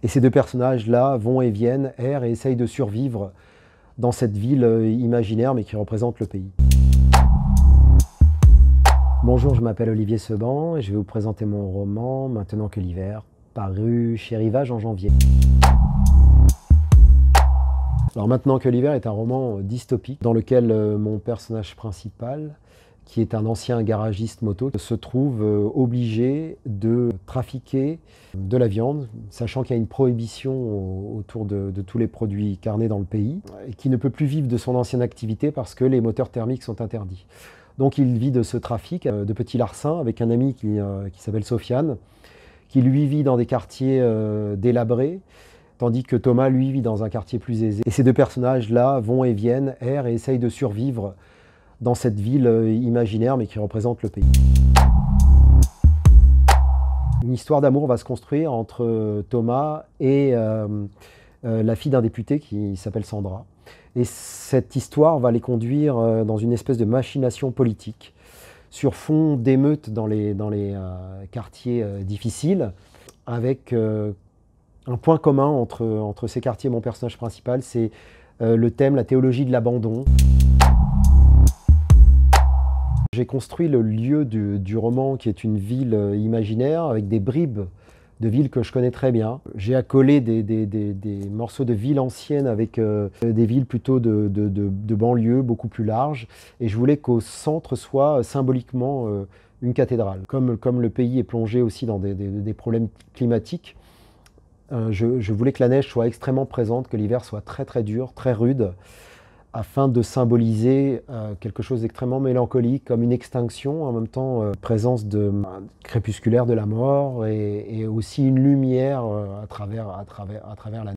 Et ces deux personnages-là vont et viennent, errent et essayent de survivre dans cette ville imaginaire mais qui représente le pays. Bonjour, je m'appelle Olivier Seban et je vais vous présenter mon roman « Maintenant que l'hiver », paru chez Rivage en janvier. Alors, « Maintenant que l'hiver » est un roman dystopique dans lequel mon personnage principal, qui est un ancien garagiste moto, se trouve obligé de trafiquer de la viande, sachant qu'il y a une prohibition autour de tous les produits carnés dans le pays, et qui ne peut plus vivre de son ancienne activité parce que les moteurs thermiques sont interdits. Donc il vit de ce trafic de petits larcins avec un ami qui s'appelle Sofiane, qui lui vit dans des quartiers délabrés, tandis que Thomas, lui, vit dans un quartier plus aisé. Et ces deux personnages-là vont et viennent, errent et essayent de survivre dans cette ville imaginaire, mais qui représente le pays. Une histoire d'amour va se construire entre Thomas et la fille d'un député qui s'appelle Sandra. Et cette histoire va les conduire dans une espèce de machination politique, sur fond d'émeutes dans les quartiers difficiles, avec un point commun entre ces quartiers et mon personnage principal, c'est le thème, la théologie de l'abandon. J'ai construit le lieu du roman, qui est une ville imaginaire, avec des bribes de villes que je connais très bien. J'ai accolé des morceaux de villes anciennes avec des villes plutôt de banlieue, beaucoup plus larges. Et je voulais qu'au centre soit symboliquement une cathédrale. Comme le pays est plongé aussi dans des problèmes climatiques, je voulais que la neige soit extrêmement présente, que l'hiver soit très très dur, très rude, afin de symboliser quelque chose d'extrêmement mélancolique, comme une extinction, en même temps présence crépusculaire de la mort et aussi une lumière à travers la